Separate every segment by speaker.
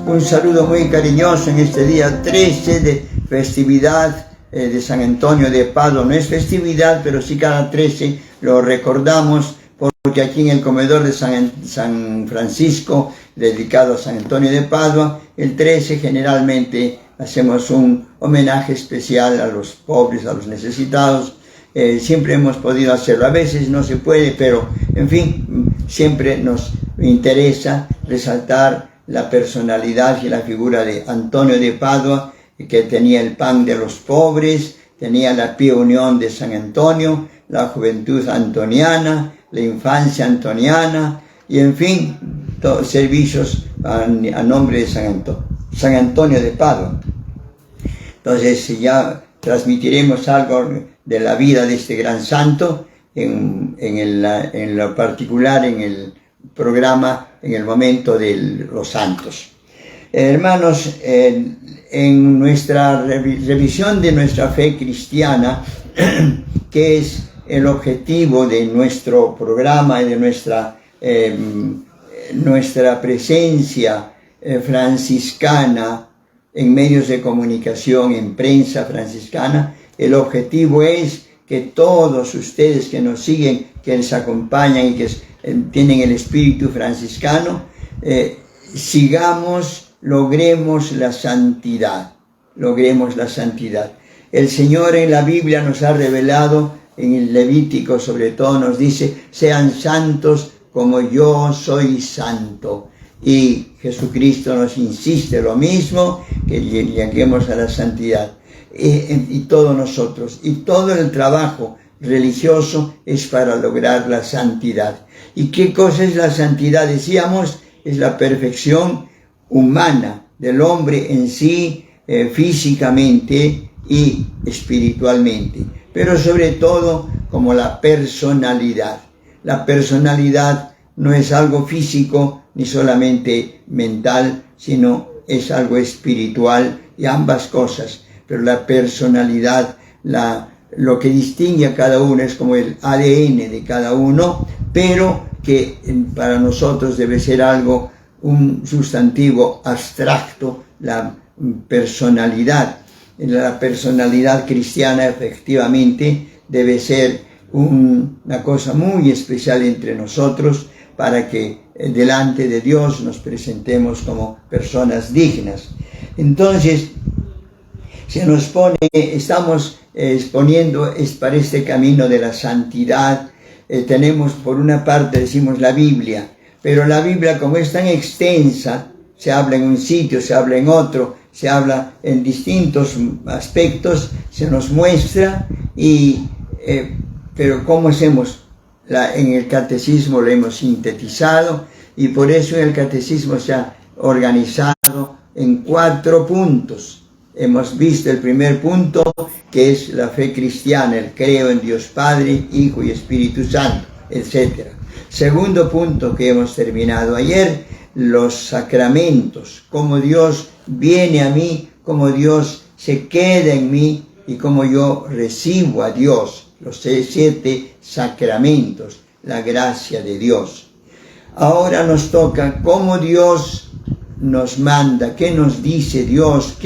Speaker 1: Un saludo muy cariñoso en este día 13 de festividad de San Antonio de Padua. No es festividad, pero sí cada 13 lo recordamos, porque aquí en el comedor de San Francisco, dedicado a San Antonio de Padua, el 13 generalmente hacemos un homenaje especial a los pobres, a los necesitados. Siempre hemos podido hacerlo, a veces no se puede, pero en fin, siempre nos interesa resaltar la personalidad y la figura de Antonio de Padua, que tenía el pan de los pobres, tenía la pía unión de San Antonio, la juventud antoniana, la infancia antoniana, y en fin, todos servicios a nombre de San Antonio de Padua. Entonces ya transmitiremos algo de la vida de este gran santo, en lo particular en el programa, en el momento de los santos. Hermanos, en nuestra revisión de nuestra fe cristiana, que es el objetivo de nuestro programa y de nuestra presencia franciscana en medios de comunicación, en prensa franciscana, el objetivo es que todos ustedes que nos siguen, que nos acompañan y que tienen el espíritu franciscano, logremos la santidad. El Señor en la Biblia nos ha revelado, en el Levítico sobre todo nos dice, sean santos como yo soy santo. Y Jesucristo nos insiste lo mismo, que lleguemos a la santidad. Y todos nosotros, y todo el trabajo religioso es para lograr la santidad. ¿Y qué cosa es la santidad? Decíamos, es la perfección humana del hombre en sí, físicamente y espiritualmente, pero sobre todo como la personalidad. La personalidad no es algo físico ni solamente mental, sino es algo espiritual, y ambas cosas. Pero la personalidad, lo que distingue a cada uno es como el ADN de cada uno, pero que para nosotros debe ser un sustantivo abstracto, la personalidad. La personalidad cristiana efectivamente debe ser una cosa muy especial entre nosotros, para que delante de Dios nos presentemos como personas dignas. Entonces, estamos exponiendo para este camino de la santidad. Tenemos por una parte, decimos, la Biblia, pero la Biblia, como es tan extensa, se habla en un sitio, se habla en otro, se habla en distintos aspectos, se nos muestra, pero ¿cómo hacemos? En el catecismo lo hemos sintetizado, y por eso en el catecismo se ha organizado en 4 puntos. Hemos visto el primer punto, que es la fe cristiana, el creo en Dios Padre, Hijo y Espíritu Santo, etc. Segundo punto que hemos terminado ayer, los sacramentos, cómo Dios viene a mí, cómo Dios se queda en mí y cómo yo recibo a Dios, los 7 sacramentos, la gracia de Dios. Ahora nos toca cómo Dios nos manda, qué nos dice Dios,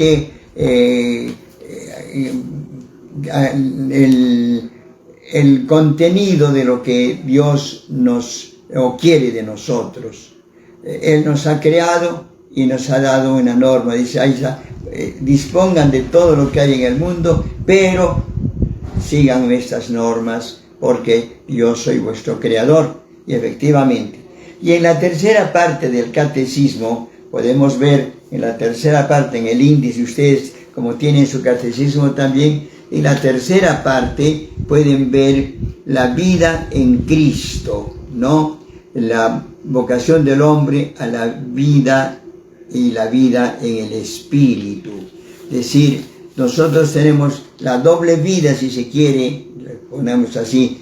Speaker 1: el contenido de lo que Dios quiere de nosotros. Él nos ha creado y nos ha dado una norma. Dice, dispongan de todo lo que hay en el mundo, pero sigan estas normas, porque yo soy vuestro creador. Y efectivamente. Y en la tercera parte del catecismo, podemos ver en la tercera parte, en el índice, ustedes como tienen su catecismo también, en la tercera parte pueden ver la vida en Cristo, ¿no? La vocación del hombre a la vida, y la vida en el Espíritu. Es decir, nosotros tenemos la doble vida, si se quiere, ponemos así,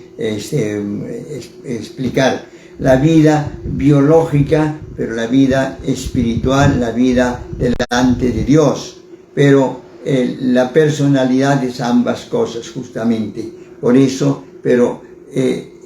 Speaker 1: explicar, la vida biológica, pero la vida espiritual, la vida delante de Dios. Pero la personalidad es ambas cosas, justamente. Por eso, pero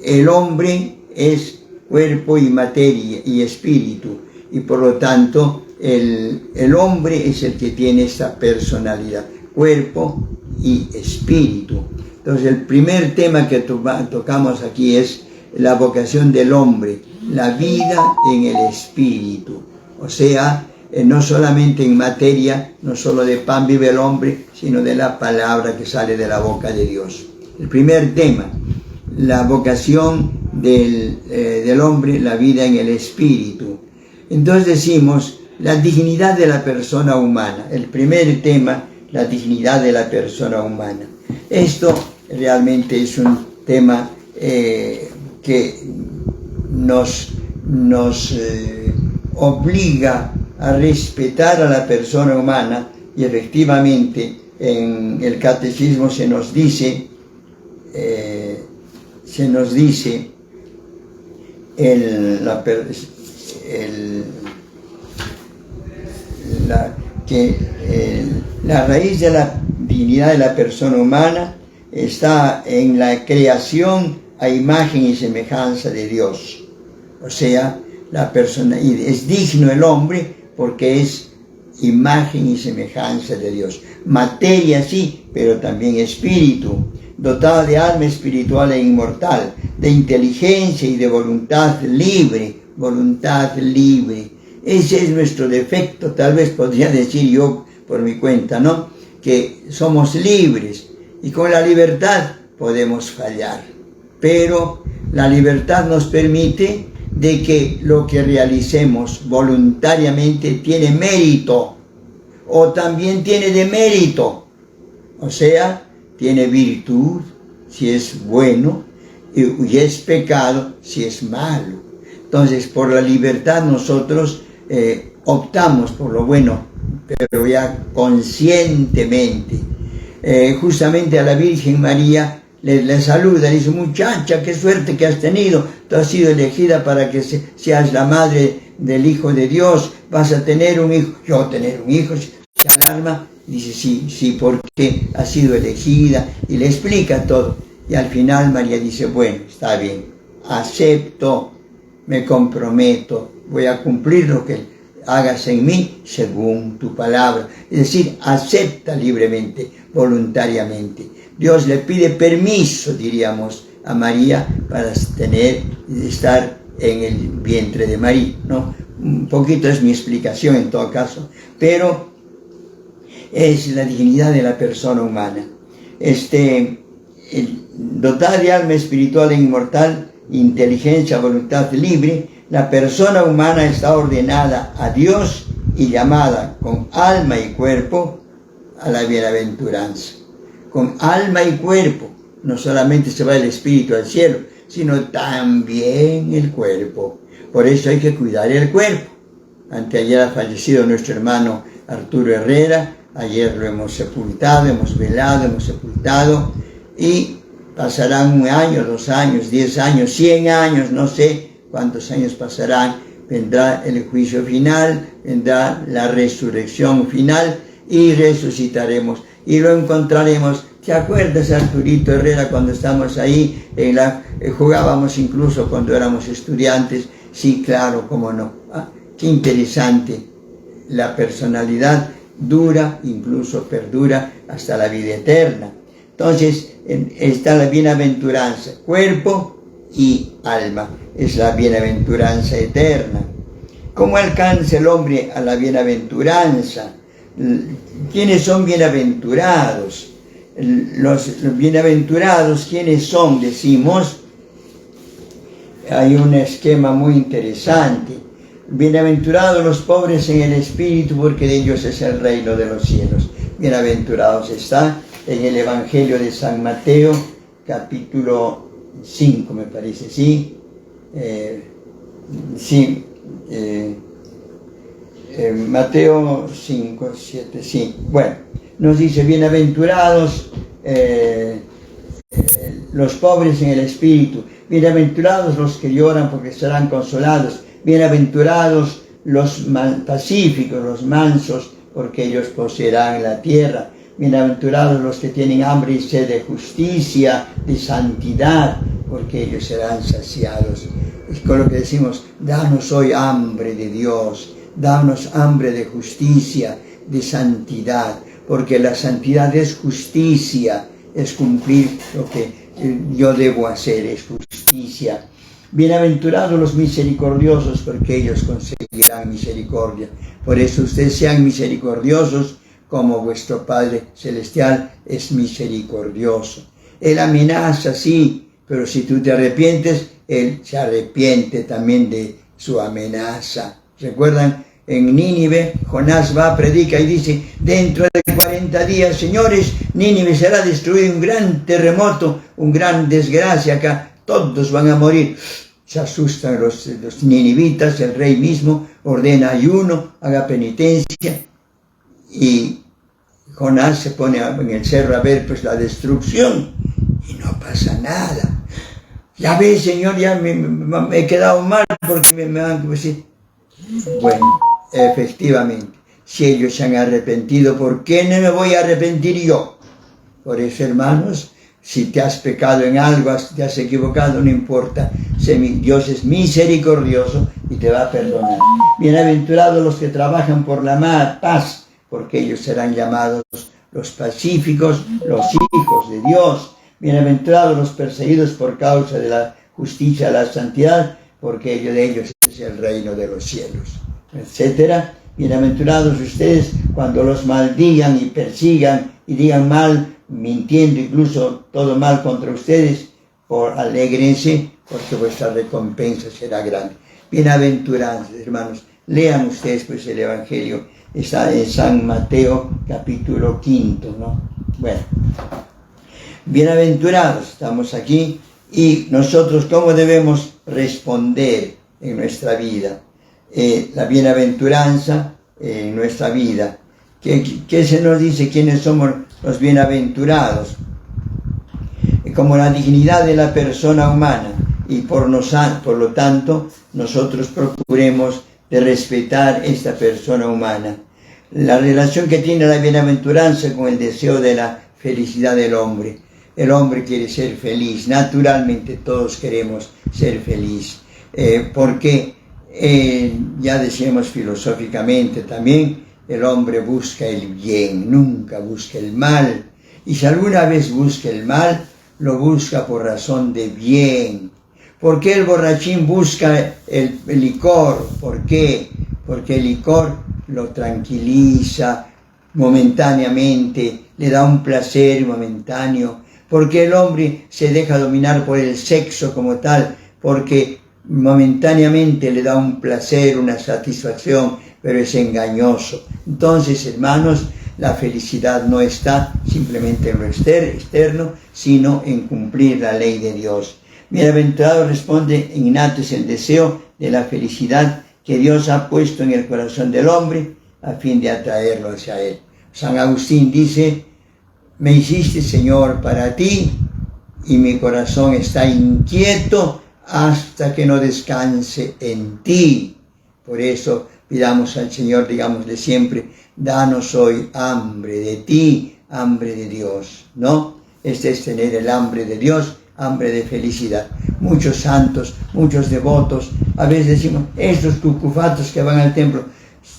Speaker 1: el hombre es cuerpo y materia y espíritu, y por lo tanto el hombre es el que tiene esta personalidad, cuerpo y espíritu. Entonces el primer tema que tocamos aquí es la vocación del hombre, la vida en el espíritu. O sea, no solamente en materia, no solo de pan vive el hombre, sino de la palabra que sale de la boca de Dios. El primer tema, la vocación del hombre, la vida en el espíritu. Entonces decimos, la dignidad de la persona humana. El primer tema, la dignidad de la persona humana. Esto realmente es un tema que nos obliga a respetar a la persona humana, y efectivamente en el catecismo se nos dice que la raíz de la dignidad de la persona humana está en la creación a imagen y semejanza de Dios. O sea, la persona, es digno el hombre porque es imagen y semejanza de Dios. Materia sí, pero también espíritu, dotado de alma espiritual e inmortal, de inteligencia y de voluntad libre. Voluntad libre. Ese es nuestro defecto, tal vez podría decir yo por mi cuenta, ¿no? Que somos libres y con la libertad podemos fallar. Pero la libertad nos permite de que lo que realicemos voluntariamente tiene mérito o también tiene demérito. O sea, tiene virtud si es bueno y es pecado si es malo. Entonces, por la libertad nosotros optamos por lo bueno, pero ya conscientemente. Justamente a la Virgen María le saluda, le dice: muchacha, qué suerte que has tenido, tú has sido elegida para que seas la madre del Hijo de Dios, vas a tener un hijo. Yo tener un hijo, se alarma, dice sí, porque has sido elegida, y le explica todo. Y al final María dice: bueno, está bien, acepto, me comprometo, voy a cumplir lo que hagas en mí según tu palabra. Es decir, acepta libremente, voluntariamente. Dios le pide permiso, diríamos, a María para estar en el vientre de María, ¿no? Un poquito es mi explicación en todo caso, pero es la dignidad de la persona humana. Dotada de alma espiritual e inmortal, inteligencia, voluntad libre, la persona humana está ordenada a Dios y llamada con alma y cuerpo a la bienaventuranza. Con alma y cuerpo, no solamente se va el espíritu al cielo, sino también el cuerpo. Por eso hay que cuidar el cuerpo. Anteayer ha fallecido nuestro hermano Arturo Herrera, ayer lo hemos sepultado, hemos velado, hemos sepultado, y pasarán 1 año, 2 años, 10 años, 100 años, no sé cuántos años pasarán, vendrá el juicio final, vendrá la resurrección final y resucitaremos y lo encontraremos. ¿Te acuerdas, Arturito Herrera, cuando estamos ahí, jugábamos incluso cuando éramos estudiantes? Sí, claro, cómo no. Qué interesante. La personalidad dura, incluso perdura hasta la vida eterna. Entonces está la bienaventuranza, cuerpo y alma, es la bienaventuranza eterna. ¿Cómo alcanza el hombre a la bienaventuranza? ¿Quiénes son bienaventurados? Los bienaventurados, ¿quiénes son? Decimos, hay un esquema muy interesante. Bienaventurados los pobres en el espíritu, porque de ellos es el reino de los cielos. Bienaventurados está en el Evangelio de San Mateo, capítulo 5, me parece, ¿sí? Mateo 5, 7, sí. Bueno, nos dice: bienaventurados los pobres en el espíritu, bienaventurados los que lloran, porque serán consolados, bienaventurados los pacíficos, los mansos, porque ellos poseerán la tierra, bienaventurados los que tienen hambre y sed de justicia, de santidad, porque ellos serán saciados. Es con lo que decimos: danos hoy hambre de Dios, danos hambre de justicia, de santidad, porque la santidad es justicia, es cumplir lo que yo debo hacer, es justicia. Bienaventurados los misericordiosos, porque ellos conseguirán misericordia. Por eso ustedes sean misericordiosos, como vuestro Padre Celestial es misericordioso. Él amenaza, sí, pero si tú te arrepientes, Él se arrepiente también de su amenaza. ¿Recuerdan? En Nínive, Jonás va, predica y dice, dentro de 40 días, señores, Nínive será destruido, un gran terremoto, una gran desgracia acá, todos van a morir. Se asustan los ninivitas, el rey mismo ordena ayuno, haga penitencia, y Jonás se pone en el cerro a ver pues la destrucción, y no pasa nada. Ya ves, Señor, ya me he quedado mal porque me han... Pues, sí. Bueno, efectivamente, si ellos se han arrepentido, ¿por qué no me voy a arrepentir yo? Por eso, hermanos, si te has pecado en algo, te has equivocado, no importa. Dios es misericordioso y te va a perdonar. Bienaventurados los que trabajan por la paz, porque ellos serán llamados los pacíficos, los hijos de Dios. Bienaventurados los perseguidos por causa de la justicia, la santidad, porque de ellos es el reino de los cielos, etcétera. Bienaventurados ustedes cuando los maldigan y persigan y digan mal, mintiendo incluso todo mal contra ustedes, alégrense, porque vuestra recompensa será grande. Bienaventuranzas, hermanos. Lean ustedes pues el Evangelio, está en San Mateo capítulo 5, ¿no? Bueno, bienaventurados, estamos aquí, y nosotros cómo debemos responder en nuestra vida. La bienaventuranza en nuestra vida. ¿Qué se nos dice? ¿Quiénes somos los bienaventurados? Como la dignidad de la persona humana, y por lo tanto nosotros procuremos de respetar esta persona humana. La relación que tiene la bienaventuranza con el deseo de la felicidad del hombre. El hombre quiere ser feliz, naturalmente todos queremos ser feliz, porque ya decíamos filosóficamente también, el hombre busca el bien, nunca busca el mal, y si alguna vez busca el mal, lo busca por razón de bien. ¿Por qué el borrachín busca el licor? ¿Por qué? Porque el licor lo tranquiliza momentáneamente, le da un placer momentáneo. Porque el hombre se deja dominar por el sexo como tal, porque momentáneamente le da un placer, una satisfacción, pero es engañoso. Entonces, hermanos, la felicidad no está simplemente en lo externo, sino en cumplir la ley de Dios. Bienaventurado responde, innato es el deseo de la felicidad que Dios ha puesto en el corazón del hombre a fin de atraerlo hacia Él. San Agustín dice, me hiciste, Señor, para ti, y mi corazón está inquieto hasta que no descanse en ti. Por eso pidamos al Señor, digámosle siempre, danos hoy hambre de ti, hambre de Dios, ¿no? Este es tener el hambre de Dios, hambre de felicidad. Muchos santos, muchos devotos, a veces decimos, estos cucufatos que van al templo,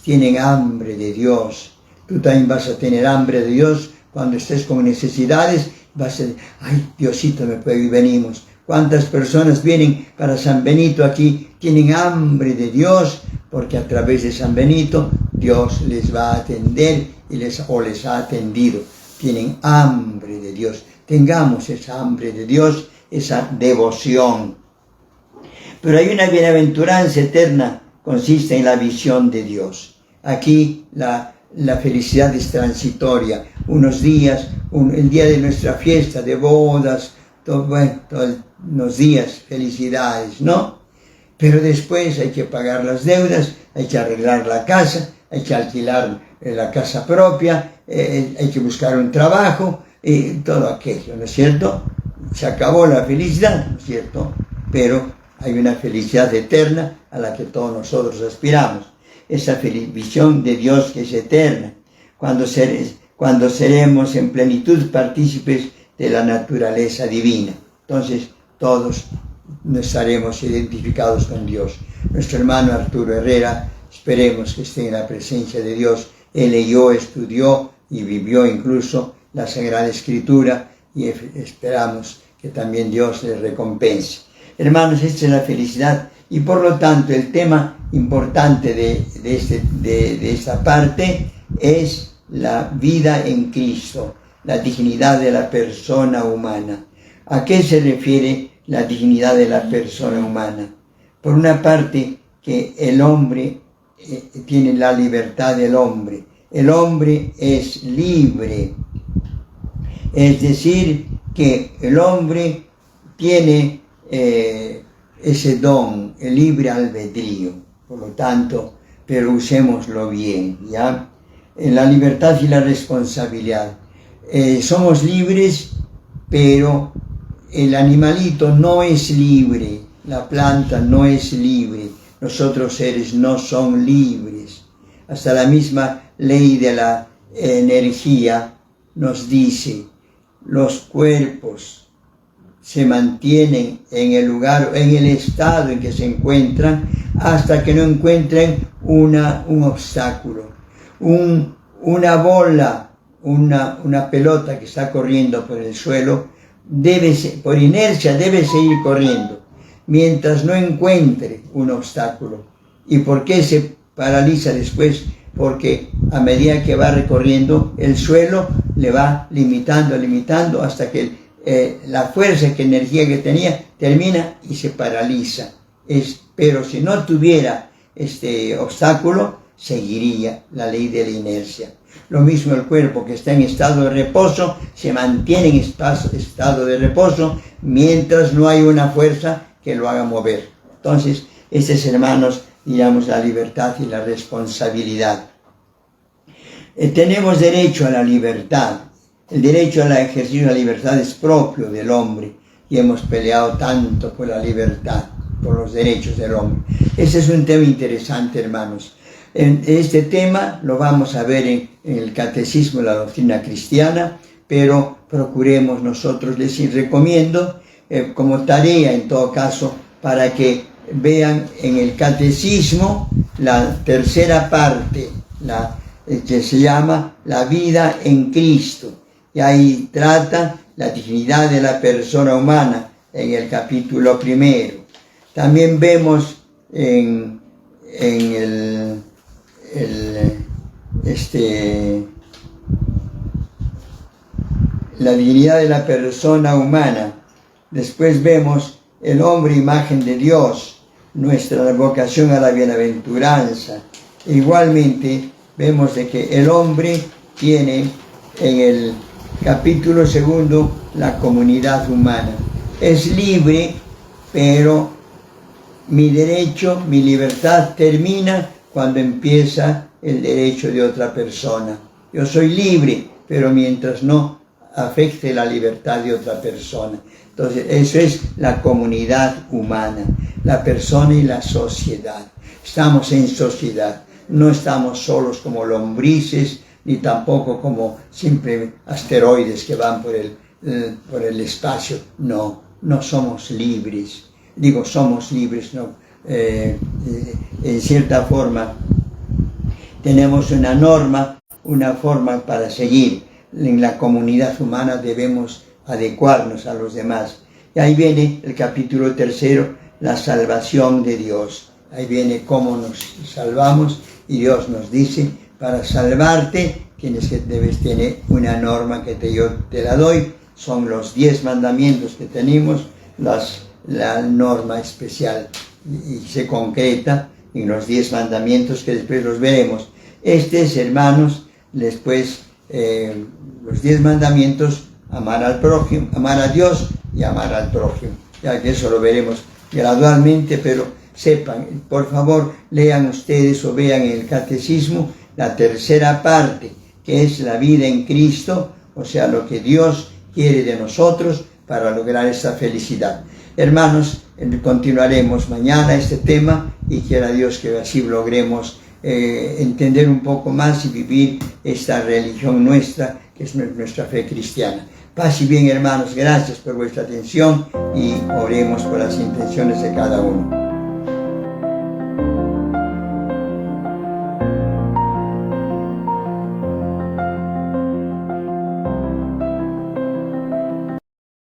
Speaker 1: tienen hambre de Dios. Tú también vas a tener hambre de Dios cuando estés con necesidades, vas a decir, ay, Diosito, venimos. ¿Cuántas personas vienen para San Benito aquí? Tienen hambre de Dios, porque a través de San Benito Dios les va a atender les ha atendido. Tienen hambre de Dios. Tengamos esa hambre de Dios, esa devoción. Pero hay una bienaventuranza eterna, consiste en la visión de Dios. Aquí la felicidad es transitoria. Unos días, el día de nuestra fiesta, de bodas, todos los días, felicidades, ¿no? Pero después hay que pagar las deudas, hay que arreglar la casa, hay que alquilar la casa propia, hay que buscar un trabajo, y todo aquello, ¿no es cierto? Se acabó la felicidad, ¿no es cierto? Pero hay una felicidad eterna a la que todos nosotros aspiramos. Esa visión de Dios que es eterna, cuando seremos en plenitud partícipes de la naturaleza divina. Entonces todos estaremos identificados con Dios. Nuestro hermano Arturo Herrera esperemos que esté en la presencia de Dios. Él leyó, estudió y vivió incluso la Sagrada Escritura, y esperamos que también Dios le recompense. Hermanos, esta es la felicidad, y por lo tanto el tema importante de esta parte es la vida en Cristo, la dignidad de la persona humana. ¿A qué se refiere la dignidad de la persona humana? Por una parte, que el hombre tiene la libertad del hombre. El hombre es libre. Es decir, que el hombre tiene ese don, el libre albedrío. Por lo tanto, pero usémoslo bien, ¿ya? La libertad y la responsabilidad. Somos libres, pero el animalito no es libre, la planta no es libre, los otros seres no son libres. Hasta la misma ley de la energía nos dice: los cuerpos se mantienen en el lugar, en el estado en que se encuentran, hasta que no encuentren un obstáculo, una bola, una pelota que está corriendo por el suelo, por inercia debe seguir corriendo, mientras no encuentre un obstáculo. ¿Y por qué se paraliza después? Porque a medida que va recorriendo el suelo, le va limitando hasta que la fuerza, que energía que tenía, termina y se paraliza. Pero si no tuviera este obstáculo, seguiría la ley de la inercia. Lo mismo el cuerpo, que está en estado de reposo, se mantiene en estado de reposo mientras no hay una fuerza que lo haga mover. Entonces, estos, hermanos, digamos, la libertad y la responsabilidad. Tenemos derecho a la libertad. El derecho al ejercicio de la libertad es propio del hombre, y hemos peleado tanto por la libertad, por los derechos del hombre. Ese es un tema interesante, hermanos. Este tema lo vamos a ver en el Catecismo de la Doctrina Cristiana, pero procuremos nosotros, les recomiendo como tarea en todo caso, para que vean en el Catecismo la tercera parte, que se llama La vida en Cristo, y ahí trata la dignidad de la persona humana en el capítulo 1. También vemos en la dignidad de la persona humana. Después vemos el hombre, imagen de Dios, nuestra vocación a la bienaventuranza. Igualmente vemos de que el hombre tiene en el capítulo 2 la comunidad humana. Es libre, pero mi derecho, mi libertad termina cuando empieza el derecho de otra persona. Yo soy libre, pero mientras no afecte la libertad de otra persona. Entonces, eso es la comunidad humana, la persona y la sociedad. Estamos en sociedad, no estamos solos como lombrices, ni tampoco como simples asteroides que van por el espacio. No somos libres. Digo, somos libres, ¿no? En cierta forma, tenemos una norma, una forma para seguir. En la comunidad humana debemos adecuarnos a los demás. Y ahí viene el capítulo 3, la salvación de Dios. Ahí viene cómo nos salvamos, y Dios nos dice: para salvarte debes tener una norma que yo te la doy. Son los 10 mandamientos que tenemos, la norma especial, y se concreta en los 10 mandamientos que después los veremos. Hermanos, después los 10 mandamientos: amar al prójimo, amar a Dios y amar al prójimo. Ya que eso lo veremos gradualmente, pero sepan, por favor, lean ustedes o vean en el Catecismo la tercera parte, que es la vida en Cristo, o sea, lo que Dios quiere de nosotros para lograr esa felicidad. Hermanos, continuaremos mañana este tema, y quiera Dios que así logremos entender un poco más y vivir esta religión nuestra, que es nuestra fe cristiana. Paz y bien, hermanos, gracias por vuestra atención, y oremos por las intenciones de cada uno.